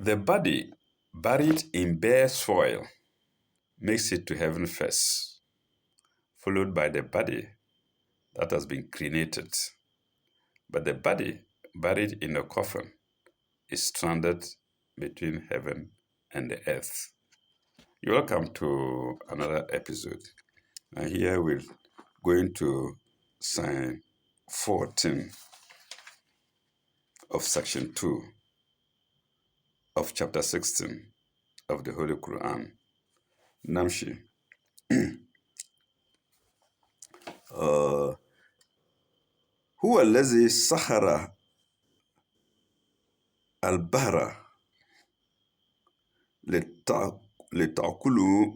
The body buried in bare soil makes it to heaven first, followed by the body that has been cremated. But the body buried in a coffin is stranded between heaven and the earth. You're welcome to another episode. And here we're going to Psalm 14 of section 2 of chapter 16 of the Holy Quran. Namshi. هو الذي سخر البحر لتأكلوا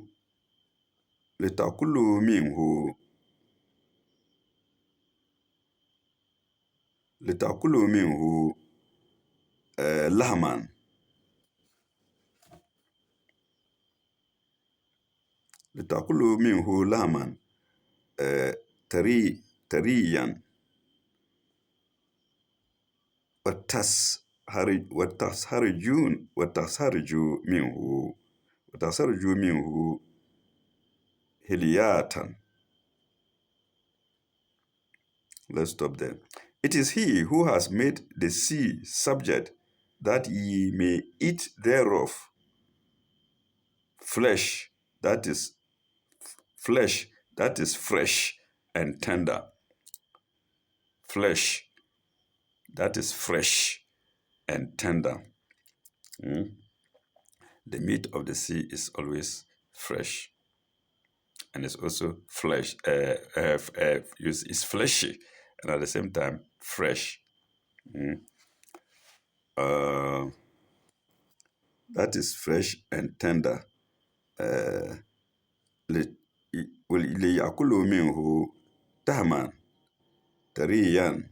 منه لحما طريا وتخرج منه هلياتا. Let's stop there. It is he who has made the sea subject, that ye may eat thereof flesh that is fresh and tender. Flesh that is fresh and tender. The meat of the sea is always fresh, and it's also flesh. It's fleshy, and at the same time fresh. That is fresh and tender. ليأكلوا منه طعما طريا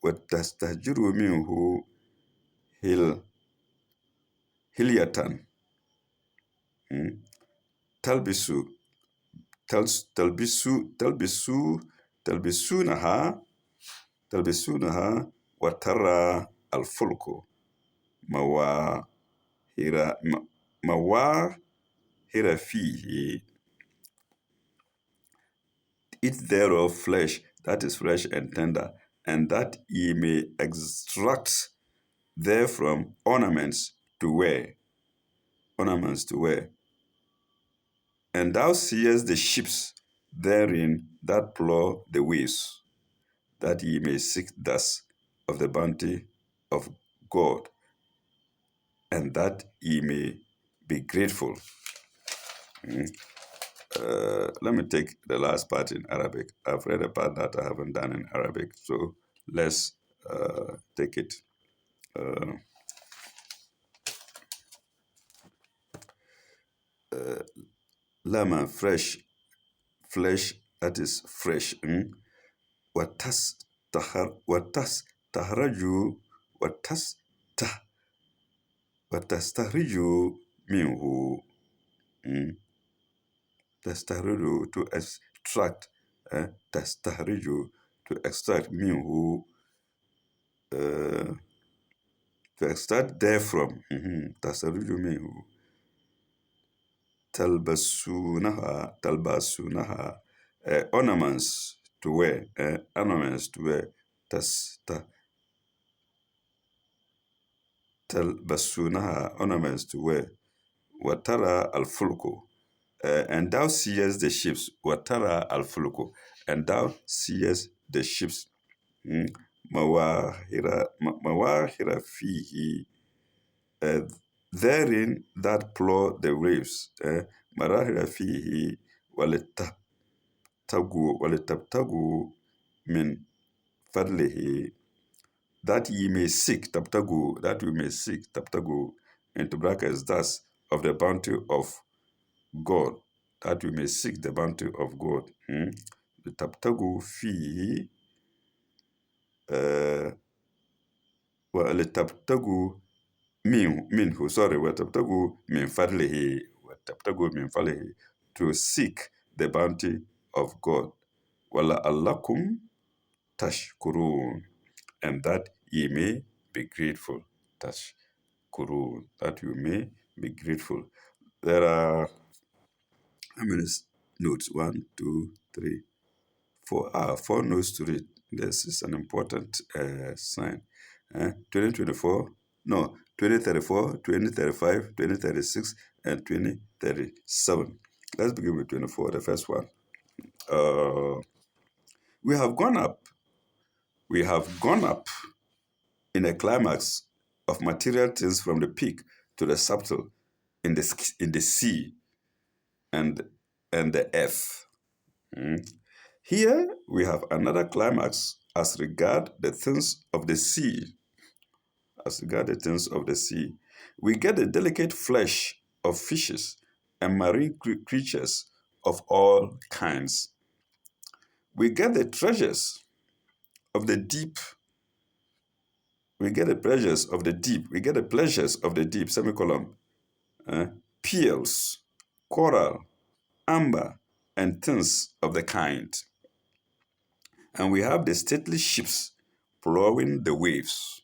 وتستخرج منه هلية تلبسونها وترى الفلك مواهر فيه. Eat thereof flesh that is fresh and tender, and that ye may extract therefrom ornaments to wear. And thou seest the ships therein that plough the waves, that ye may seek thus of the bounty of God, and that ye may be grateful. Let me take the last part in Arabic. I've read a part that I haven't done in Arabic, so let's take it. Lama, fresh, flesh that is fresh. وتستخرج منه تستخرج to extract. تستخرج to extract منه to extract therefrom. تستخرج منه تلبسونها ornaments to wear. تلبسونها ornaments to wear. وترى الفلك and thou seest the ships. وترى الفلك and thou seest the ships. مواهر فيه therein that plough the waves. مراهر فيه ولتبتغوا من فضله, that ye may seek. تبتغوا into brackets, thus of the bounty of God, that we may seek the bounty of God. لتبتغوا فيه ولتبتغوا منه وتبتغوا من فضله to seek the bounty of God. وَلَعَلَّكُمْ تَشْكُرُونَ, and that ye may be grateful. Tashkuru, that you may be grateful. There are how many notes? One, two, three, four. Four notes to read. This is an important sign. 2024, no, 2034, 2035, 2036, and 2037. Let's begin with 24, the first one. Uh, we have gone up. We have gone up in a climax of material things from the peak to the subtle in the sea and the earth. Mm. Here we have another climax as regard the things of the sea. As regard the things of the sea, we get the delicate flesh of fishes and marine creatures of all kinds. We get the treasures of the deep. We get the pleasures of the deep. We get the pleasures of the deep, semicolon, uh, pearls, coral, amber, and things of the kind. And we have the stately ships plowing the waves.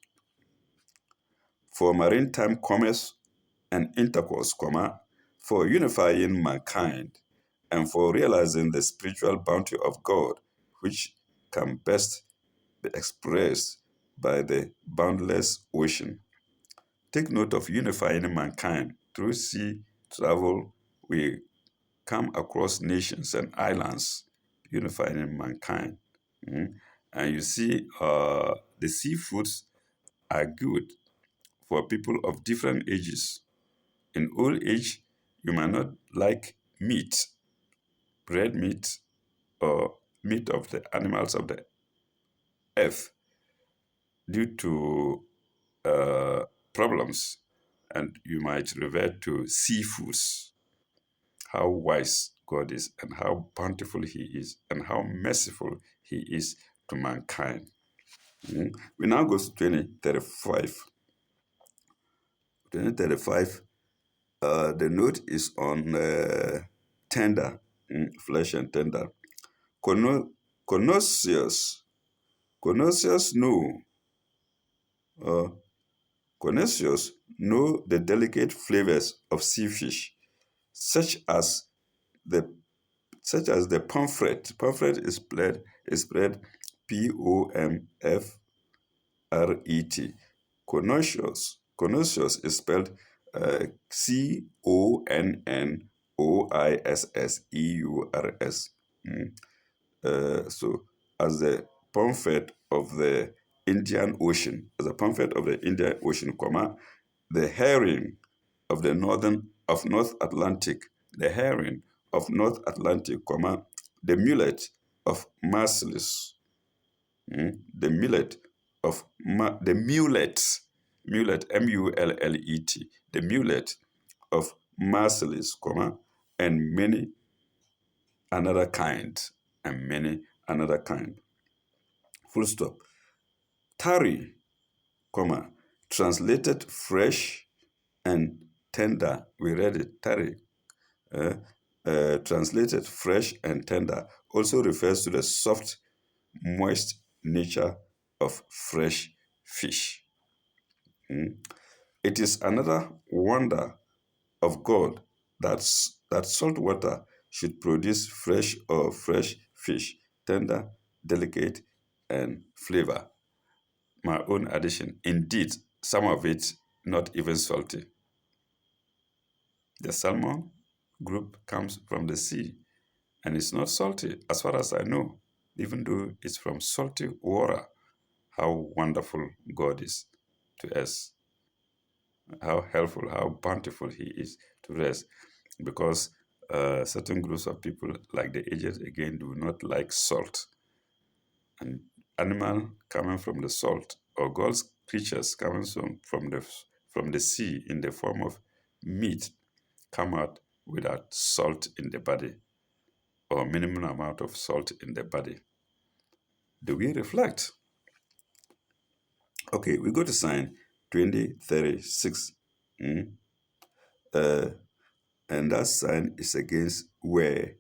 For maritime commerce and intercourse, for unifying mankind, and for realizing the spiritual bounty of God, which can best be expressed by the boundless ocean. Take note of unifying mankind. Through sea travel, we come across nations and islands, unifying mankind. Mm. And you see, the seafoods are good for people of different ages. In old age, you might not like meat, red meat, or meat of the animals of the earth due to uh, problems, and you might revert to seafoods. How wise God is, and how bountiful He is, and how merciful He is to mankind. We now go to 2035. 2035, the note is on tender, flesh and tender. Connoisseurs, connoisseurs know, uh, connoisseurs know the delicate flavors of sea fish, such as the pomfret. Pomfret is spread POMFRET. Connoisseurs is spelled CONNOISSEURS. So, as the pomfret of the Indian Ocean, the herring of the North Atlantic, the herring of North Atlantic, the mullet of Marcellus, the millet of the mullet MULLET, the mullet of Marcellus, and many another kind, and many another kind. Full stop. Tari, translated fresh and tender. We read it, tari. Translated fresh and tender also refers to the soft, moist nature of fresh fish. It is another wonder of God that salt water should produce fresh fish, tender, delicate, and flavor. My own addition. Indeed, some of it not even salty. The salmon group comes from the sea, and it's not salty as far as I know, even though it's from salty water. How wonderful God is to us, how helpful, how bountiful He is to us, because certain groups of people, like the aged again, do not like salt. And animal coming from the salt, or God's creatures coming from the sea in the form of meat, come out without salt in the body, or minimum amount of salt in the body. Do we reflect? Okay, we go to sign 2036. And that sign is against where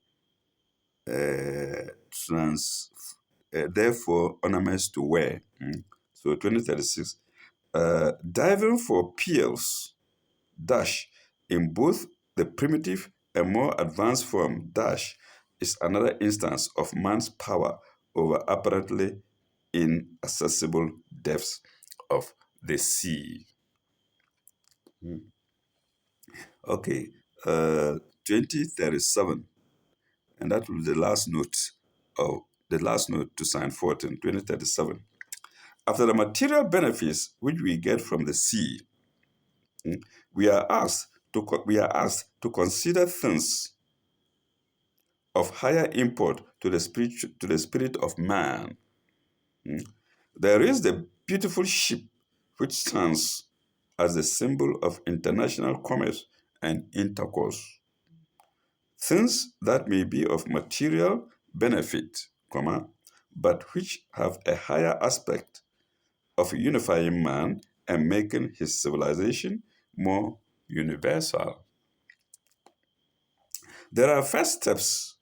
therefore ornaments to wear. So 2036, diving for pearls, dash, in both the primitive and more advanced form, dash, is another instance of man's power over apparently inaccessible depths of the sea. Okay, 2037, and that will be the last note to sign forth in 2037. After the material benefits which we get from the sea, we are asked to consider things of higher import to the spirit of man. There is the beautiful ship which stands as a symbol of international commerce and intercourse. Things that may be of material benefit, but which have a higher aspect of unifying man and making his civilization more universal. There are first steps.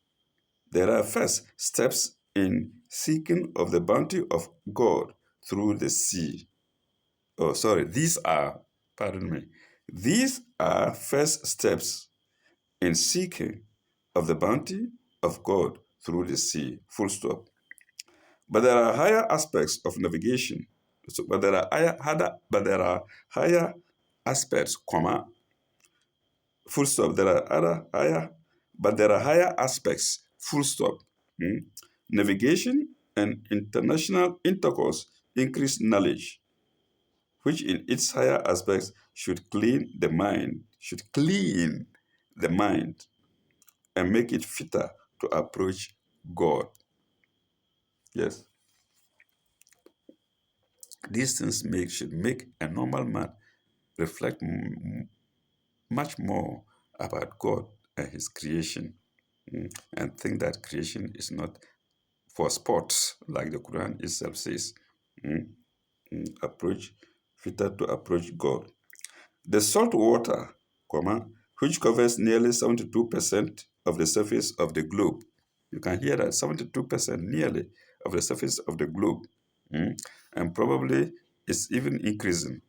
There are first steps in seeking of the bounty of God through the sea. Oh, sorry, pardon me, these are first steps in seeking of the bounty of God through the sea, full stop. But there are higher aspects of navigation. But there are higher aspects, full stop. There are other higher, but there are higher aspects, full stop. Navigation and international intercourse increase knowledge, which in its higher aspects should clean the mind and make it fitter to approach God. Yes. These things should make a normal man reflect much more about God and his creation, and think that creation is not for sports, like the Quran itself says. Approach fitter to approach God. The salt water, which covers nearly 72% of the surface of the globe. You can hear that 72% nearly of the surface of the globe, and probably it's even increasing.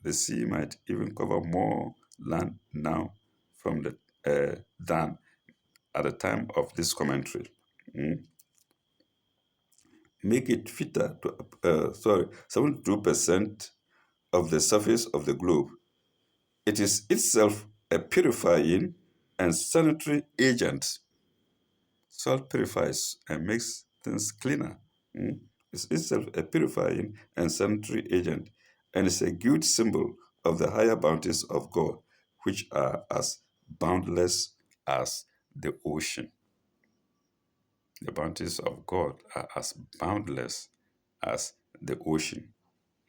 The sea might even cover more land now from the than at the time of this commentary. Make it fitter to 72% of the surface of the globe. It is itself a purifying and sanitary agent. Salt purifies and makes things cleaner. It's itself a purifying and sanitary agent, and is a good symbol of the higher bounties of God, which are as boundless as the ocean. The bounties of God are as boundless as the ocean,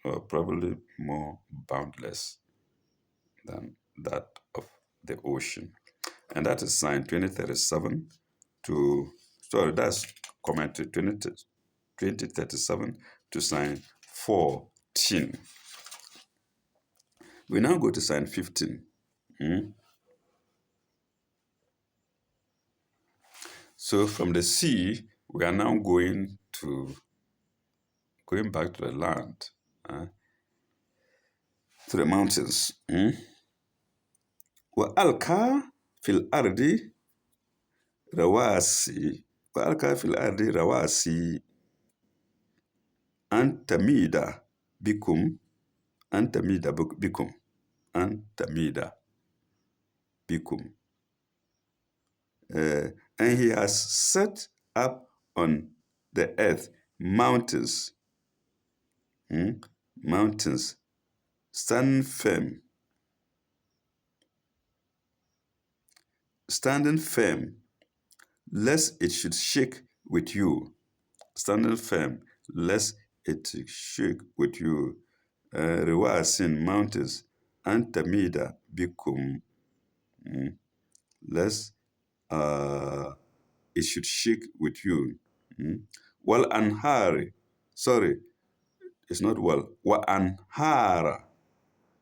or probably more boundless than that of the ocean. And that is signed 2037 to, sorry, that's commented 2037 to sign 14. We now go to sign 15. So from the sea, we are now going back to the land, to the mountains. وألقى في الأرض رواسي وألقى في الأرض رواسي أن تميد بكم أن تميد بكم أن تميد بكم. And he has set up on the earth mountains, mountains, standing firm, lest it should shake with you. Standing firm, lest it shake with you. Rewasin mountains, antamida bikum, lest it should shake with you. Wal anhari, sorry, it's not wal. Wa anhara,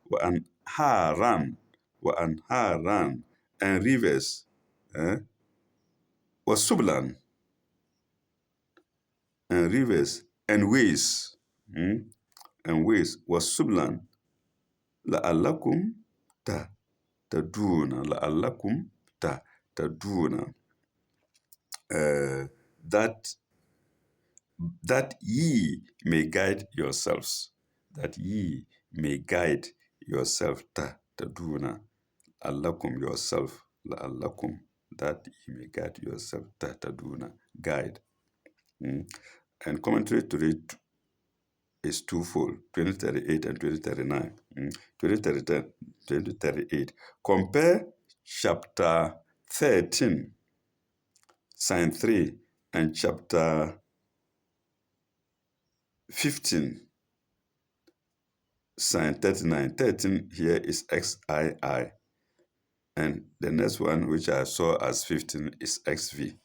wa anharan, wa anharan, and rivers. Wa sublan, and rivers and ways, and ways was sublan la'allakum taduna, la'allakum taduna, uh, that that ye may guide yourselves, that ye may guide yourself, taduna, allakum, yourself, la'allakum, that ye may guide yourself, taduna, guide. And commentary to it is twofold, 2038 and 2039. 2038. Compare chapter 13, sign 3, and chapter 15, sign 39. 13 here is XII. And the next one, which I saw as 15, is XV.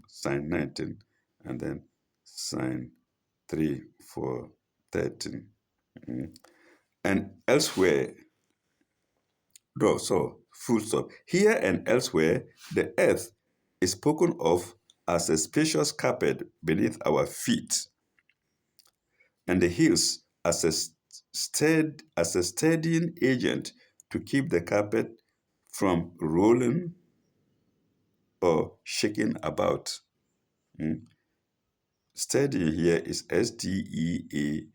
Sign 19. And then sign 3 for 13. And elsewhere, no, so full stop. Here and elsewhere, the earth is spoken of as a spacious carpet beneath our feet, and the hills as a steadying agent to keep the carpet from rolling or shaking about. Steadying here is STEADYING,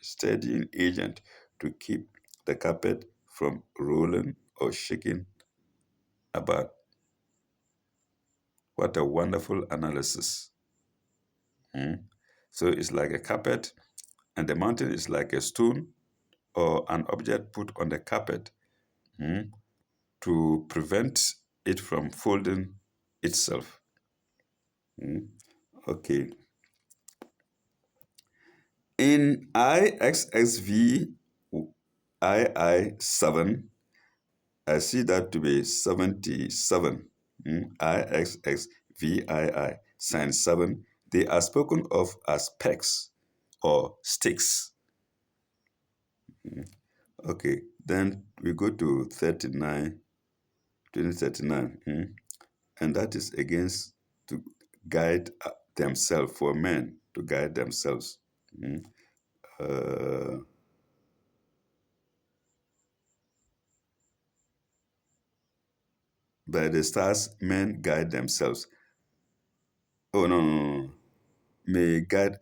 steadying agent to keep the carpet from rolling or shaking about. What a wonderful analysis. So it's like a carpet, and the mountain is like a stone or an object put on the carpet to prevent it from folding itself. Okay. In IXXV II7, I see that to be 77. IXXVII, sign 7. They are spoken of as pegs or sticks. Okay, then we go to 39, 2039, and that is against to guide themselves, for men to guide themselves. By the stars, men guide themselves. Oh, no, no, no. May guide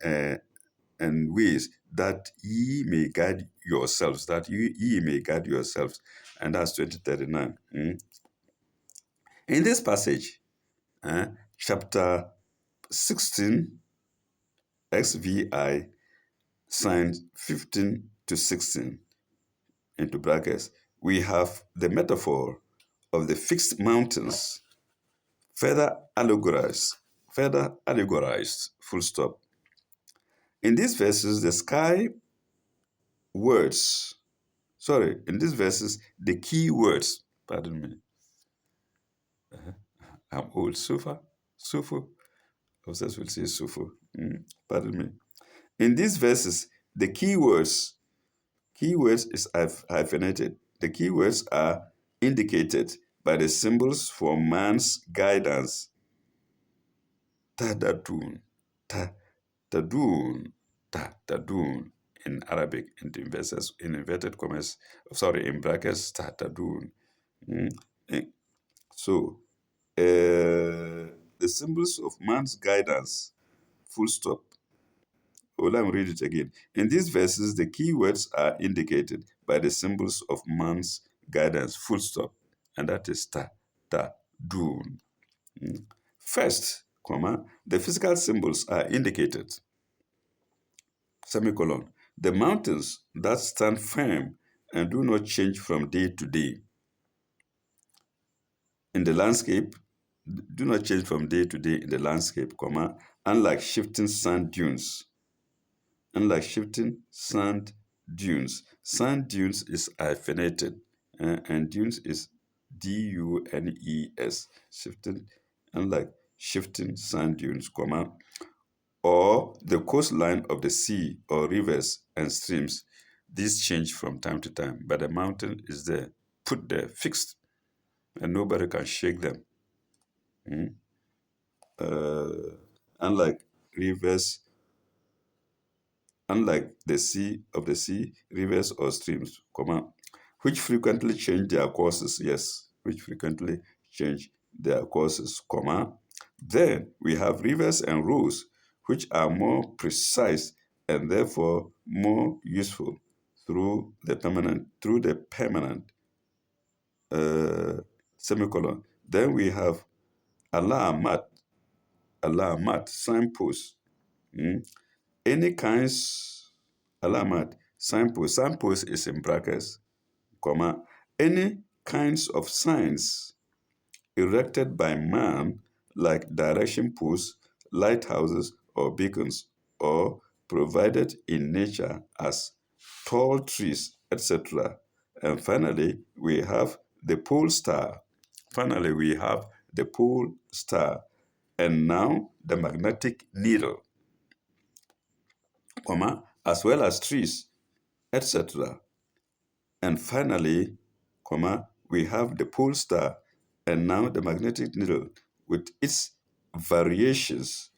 and ways that ye may guide yourselves, that ye may guide yourselves. And that's 2039. In this passage, chapter 16, XVI, signs 15 to 16, into brackets, we have the metaphor of the fixed mountains further allegorized, full stop. In these verses, the key words, pardon me, I'm old, Sufu, obsessed will say Sufu, pardon me. In these verses, the keywords is hyphenated. The keywords are indicated by the symbols for man's guidance. Tadadun, tadun, tadun in Arabic, in inverted commas, in brackets, tadun. So, the symbols of man's guidance, full stop. Oh, let me read it again. In these verses, the key words are indicated by the symbols of man's guidance, full stop. And that is dun. First, the physical symbols are indicated, semicolon. The mountains that stand firm and do not change from day to day. In the landscape, do not change from day to day in the landscape, unlike shifting sand dunes. Sand dunes is hyphenated, and dunes is DUNES. Unlike shifting sand dunes, or the coastline of the sea or rivers and streams. These change from time to time, but the mountain is there, put there, fixed, and nobody can shake them. Unlike rivers, unlike the sea, rivers or streams, which frequently change their courses. Yes, which frequently change their courses, Then we have rivers and roads, which are more precise and therefore more useful through the permanent uh, semicolon. Then we have alamat, alamat, signposts. Any kinds, alamat, signpost is in brackets, any kinds of signs erected by man, like direction posts, lighthouses, or beacons, or provided in nature as tall trees, etc. And finally, we have the pole star. Finally, we have the pole star, and now the magnetic needle, as well as trees, etc. And finally, we have the pole star and now the magnetic needle with its variations,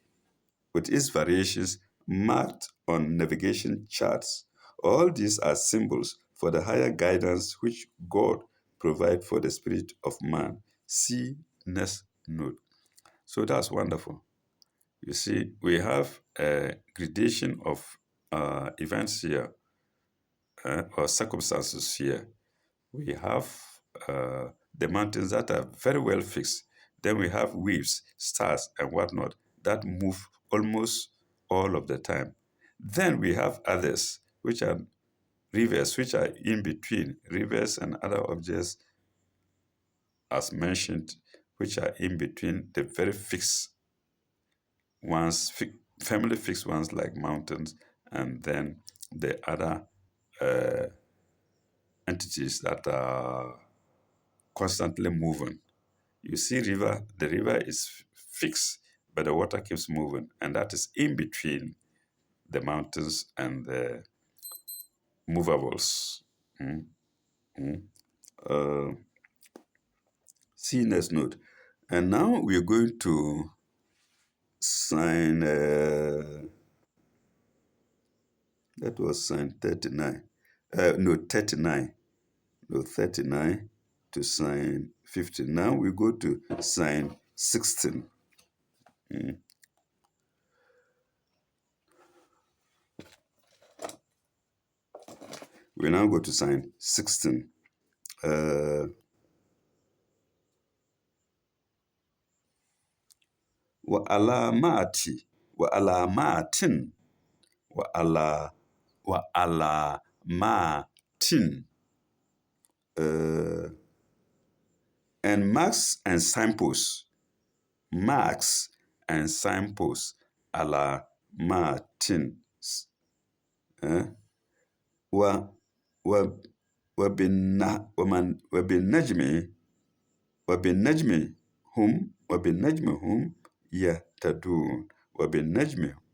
marked on navigation charts. All these are symbols for the higher guidance which God provides for the spirit of man. See next note. So that's wonderful. You see, we have a gradation of events here, or circumstances here. We have the mountains that are very well fixed. Then we have waves, stars, and whatnot that move almost all of the time. Then we have others, which are rivers, which are in between. Rivers and other objects, as mentioned, which are in between the very fixed ones, family fixed ones like mountains, and then the other uh, entities that are constantly moving. You see, the river is fixed, but the water keeps moving, and that is in between the mountains and the movables. Mm, mm. Uh, See next note. And now we're going to sign, that was sign 39. No, 39. No, 39 to sign 50. Now we go to sign 16. Mm. We now go to sign 16. Wa wa alamatin, wa alamatin, uh, and marks and signposts, alamatin, eh? wa wa وبالنجم وبالنجم هم يهتدون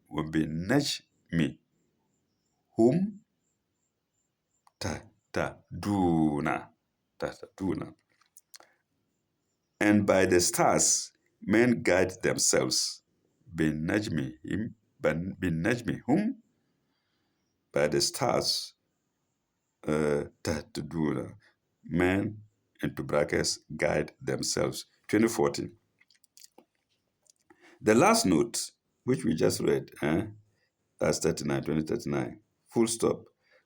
وبالنجم هم تهتدون تهتدون. And by the stars men guide themselves. بالنجم by the stars تهتدون, men into brackets guide themselves. 2014. The last note, which we just read, that's 2039, full stop.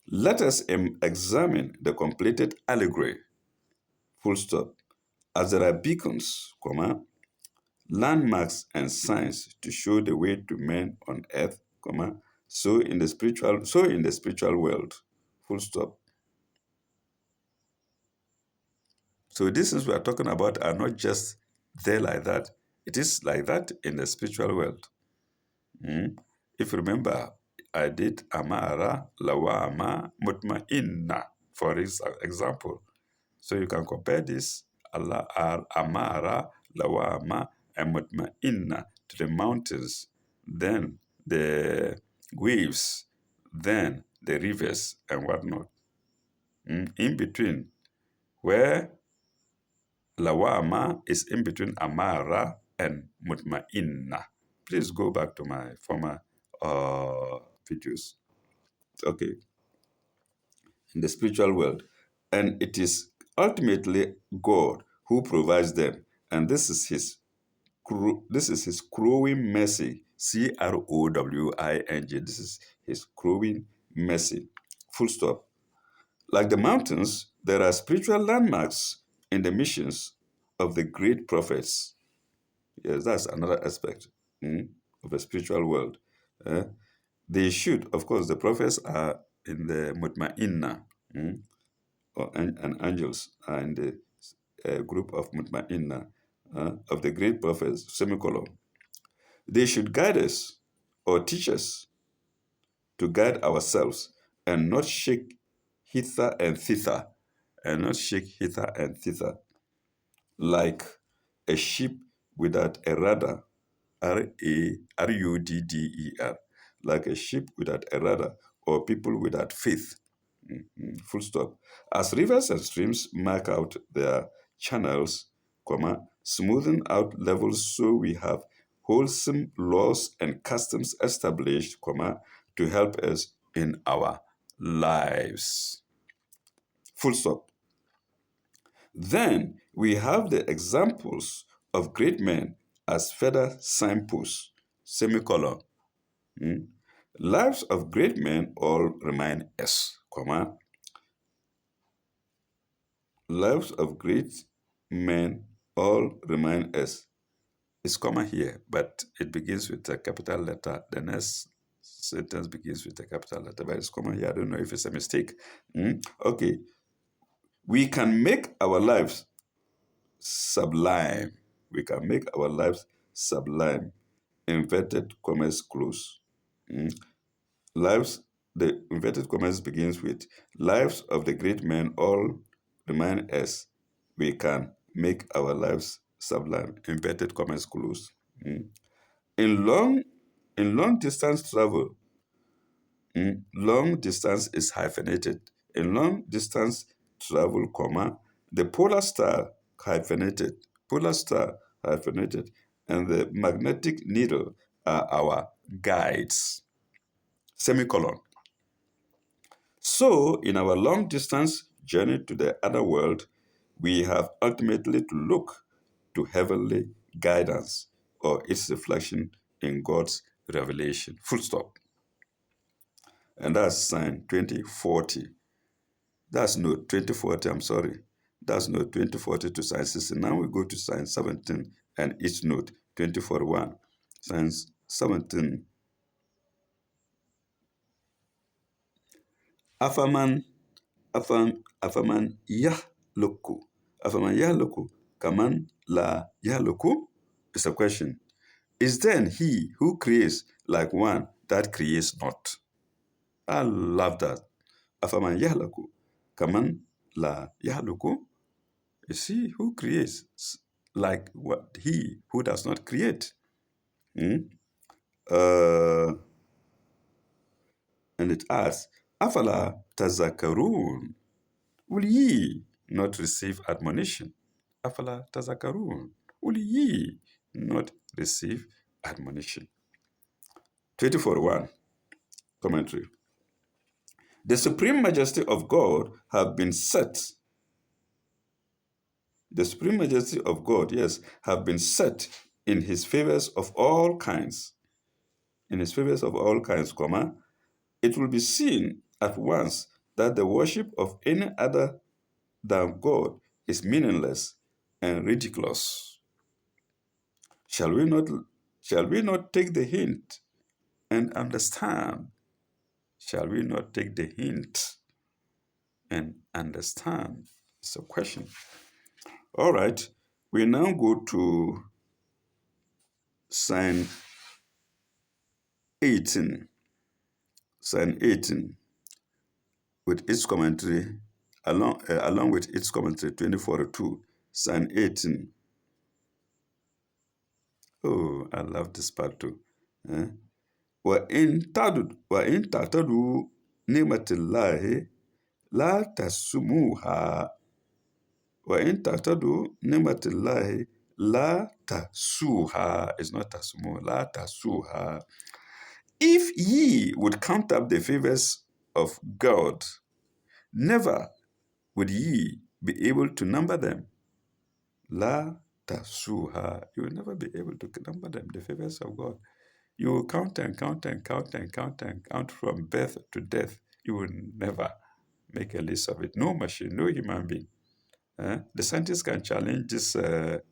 Let us examine the completed allegory, full stop, as there are beacons, landmarks and signs to show the way to men on earth, so in the spiritual world, full stop. So these things we are talking about are not just there like that. It is like that in the spiritual world. If you remember, I did amara, lawama, mutma'inna, for example. So you can compare this amara, lawama, and mutma'inna to the mountains, then the waves, then the rivers and whatnot. In between, where lawama is in between amara and mutma'inna. please go back to my former videos. Okay, in the spiritual world. And it is ultimately God who provides them. And this is his crowing mercy. Crowing. This is his crowing mercy. Full stop. Like the mountains, there are spiritual landmarks in the missions of the great prophets. Yes, that's another aspect of the spiritual world. Uh, they should, of course, the prophets are in the Mutma'inna, and angels are in the group of Mutma'inna, of the great prophets, semicolon. They should guide us or teach us to guide ourselves and not shake hither and thither, like a ship without a rudder, rudder, like a ship without a rudder, or people without faith. Full stop. As rivers and streams mark out their channels, smoothing out levels, so we have wholesome laws and customs established, to help us in our lives. Full stop. Then we have the examples of great men as further signposts, semicolon. Lives of great men all remain S, lives of great men all remain S. It's comma here, but it begins with a capital letter. The next sentence begins with a capital letter, but it's comma here. I don't know if it's a mistake. Okay. We can make our lives sublime. We can make our lives sublime. Inverted commas close. Lives, the inverted commas begins with lives of the great men all remain as we can make our lives sublime. Inverted commas close. In long distance travel, long distance is hyphenated. In long distance travel, the polar star hyphenated, and the magnetic needle are our guides. Semicolon. So, in our long distance journey to the other world, we have ultimately to look to heavenly guidance or its reflection in God's revelation. Full stop. And that's sign 2040. That's note 2040, I'm sorry. That's note 2040 to sign 16. Now we go to sign 17 and each note 2041. Sign 17. Afaman afaman yahluku. Afaman yahluku. Kaman la yahluku? It's a question. Is then he who creates like one that creates not? I love that. Afaman yahluku. Kaman la yahluku? Is he who creates like what he who does not create? And it asks, Afala tazakarun. Will ye not receive admonition? Afala tazakarun. Will ye not receive admonition? 2041 commentary. The supreme majesty of God have been set. The supreme majesty of God, yes, have been set in his favors of all kinds. In his favors of all kinds, it will be seen at once that the worship of any other than God is meaningless and ridiculous. Shall we not take the hint and understand? Shall we not take the hint and understand? It's a question. All right, we now go to sign 18. Sign 18 with its commentary, along with its commentary 2042. Sign 18. Oh, I love this part too. وإن تعتدوا نعمة الله لا تسموها وإن تعتدوا نعمة الله La tasuha is not tasumo. La tasuha. If ye would count up the favors of God, never would ye be able to number them. La tasuha. You will never be able to number them, the favors of God. You will count and count and count and count and count from birth to death. You will never make a list of it. No machine, no human being. The scientists can challenge this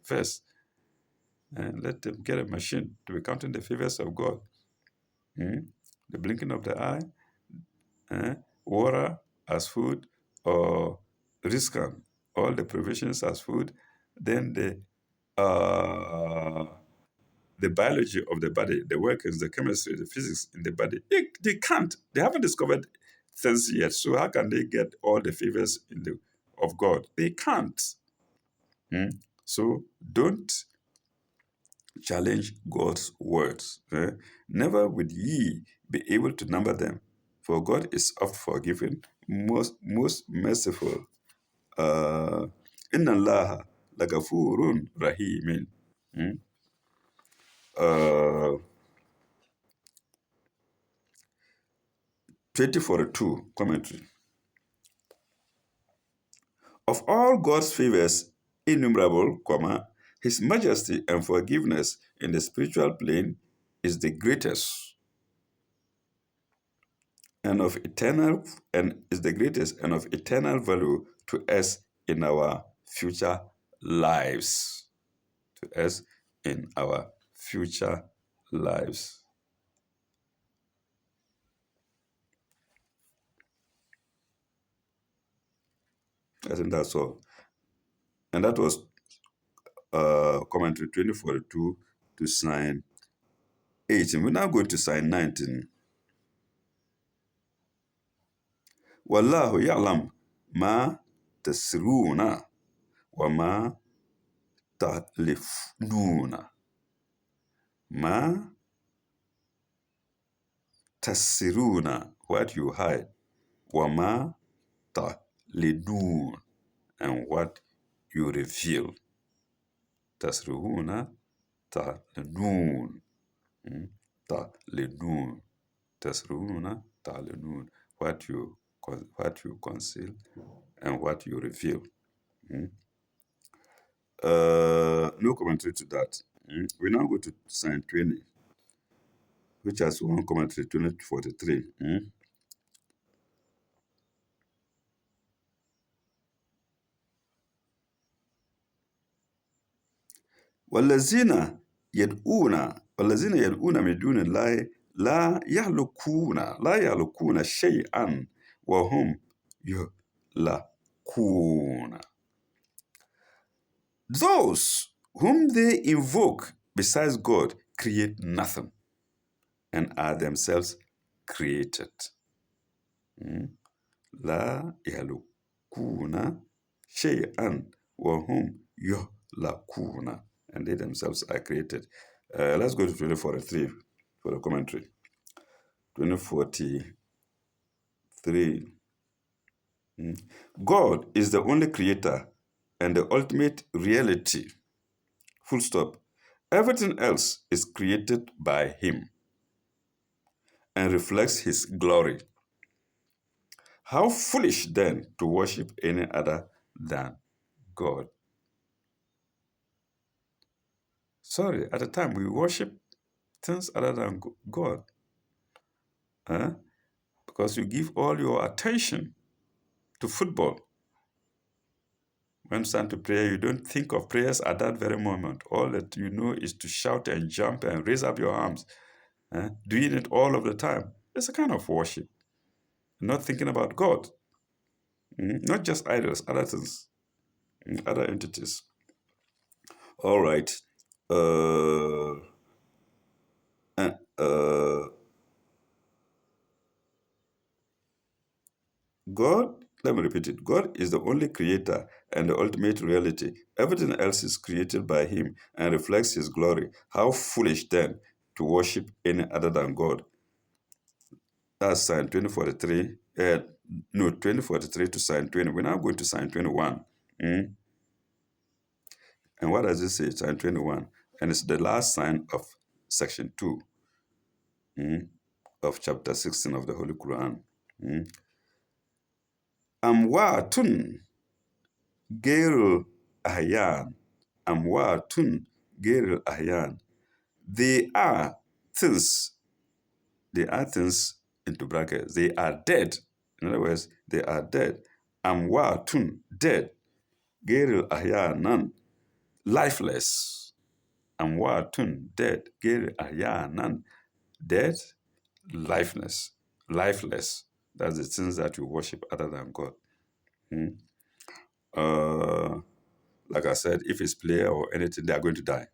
verse and let them get a machine to be counting the favors of God. The blinking of the eye, water as food, or riskan, all the provisions as food, then the biology of the body, the workings, the chemistry, the physics in the body. They can't. They haven't discovered things yet. So how can they get all the favors of God? They can't. So don't challenge God's words. Never would ye be able to number them, for God is oft forgiving, most merciful. Inna Allah lagafurun rahimin. 2042 commentary. Of all God's favors, innumerable, His majesty and forgiveness in the spiritual plane is the greatest and of eternal and is the greatest and of eternal value to us in our future lives. To us in our future lives. I think that's all. And that was commentary 2042 to sign 18. We're now going to sign 19. Wallahu ya'lam ma tasruna wa ma ta'lifnuna. Ma tasruna, what you hide. Wa ma ta'linun, and what you reveal. Tasruna, ta'linun. Ta'linun. Tasruna, ta'linun. What you conceal and what you reveal. No commentary to that. We now go to sign 20, which has one commentary, 2043. والذين يدعون من دون الله لا يخلقون شيئا وهم يخلقون. Those whom they invoke besides God create nothing and are themselves created. لا يخلقون شيئا وهم يخلقون, and they themselves are created. Let's go to 2043 for the commentary. 2043. God is the only creator and the ultimate reality. Full stop. Everything else is created by Him and reflects His glory. How foolish then to worship any other than God. Sorry, at the time we worship things other than God. Because you give all your attention to football. When it's time to pray, you don't think of prayers at that very moment. All that you know is to shout and jump and raise up your arms. Doing it all of the time. It's a kind of worship. Not thinking about God. Not just idols, other things, other entities. All right. God, let me repeat it. God is the only creator and the ultimate reality. Everything else is created by Him and reflects His glory. How foolish then to worship any other than God. That's sign 2043. 2043 to sign 20. We're now going to sign 21. And what does it say? Sign 21. And it's the last sign of section 2 of chapter 16 of the Holy Quran. Amwatun gerul ahyan. Amwatun gerul ahyan. They are things. They are things into brackets. They are dead. In other words, they are dead. Amwatun, dead. Gerul ahyanan, lifeless. Amwatun, dead. Gerul ahyanan, dead, lifeless. Lifeless. That's the things that you worship other than God. Like I said, if it's player or anything, they are going to die.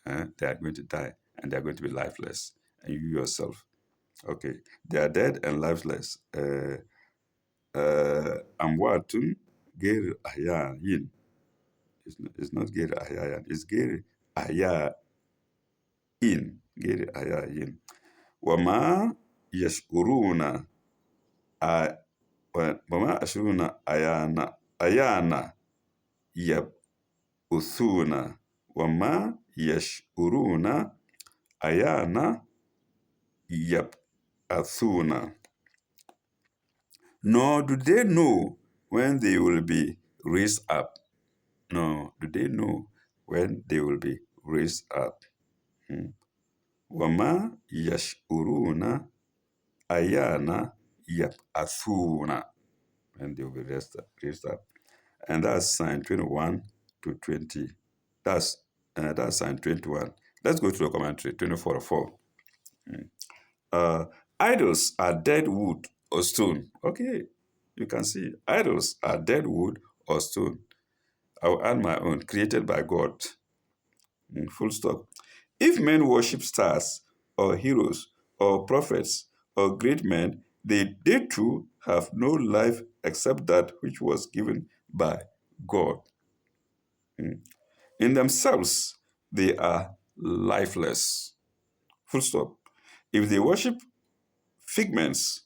They are going to die, and they are going to be lifeless. And you yourself, okay, they are dead and lifeless. Amwatun geri ahyayin. It's not geri ahyayan. It's geri ahyayin. Geri ahyayin. Wama yashuruna. Wama yashuruna ayana yabuthuna. Wama yashuruna ayana yabuthuna. Nor do they know when they will be raised up. Nor do they know when they will be raised up. Wama yashuruna ayana yabuthuna. And they will be raised up. And that's sign 21 to 20. That's sign 21. Let's go to the commentary, 24:4. Idols are dead wood or stone. Okay, you can see idols are dead wood or stone. I'll add my own, created by God. Full stop. If men worship stars or heroes or prophets or great men, they too have no life except that which was given by God. In themselves, they are lifeless. Full stop. If they worship figments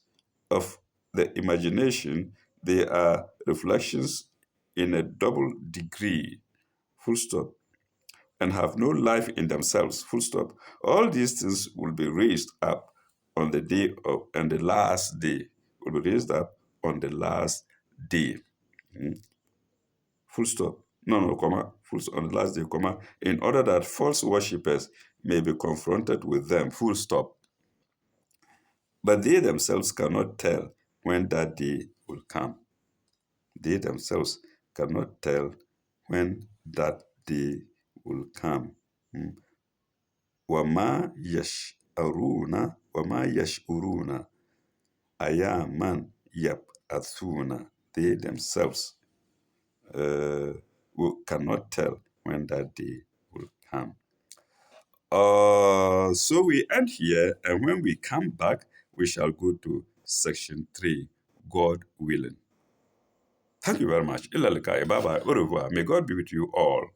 of the imagination, they are reflections in a double degree. Full stop. And have no life in themselves. Full stop. All these things will be raised up on the day of, and the last day. Will be raised up on the last day. Full stop. No, comma. Full stop. On the last day, comma. In order that false worshippers may be confronted with them. Full stop. But they themselves cannot tell when that day will come. They themselves cannot tell when that day will come. Wama yashuruna ayaman yabathuna. They themselves cannot tell when that day will come. So we end here, and when we come back, we shall go to section 3, God willing. Thank you very much. Bye bye. Au revoir. May God be with you all.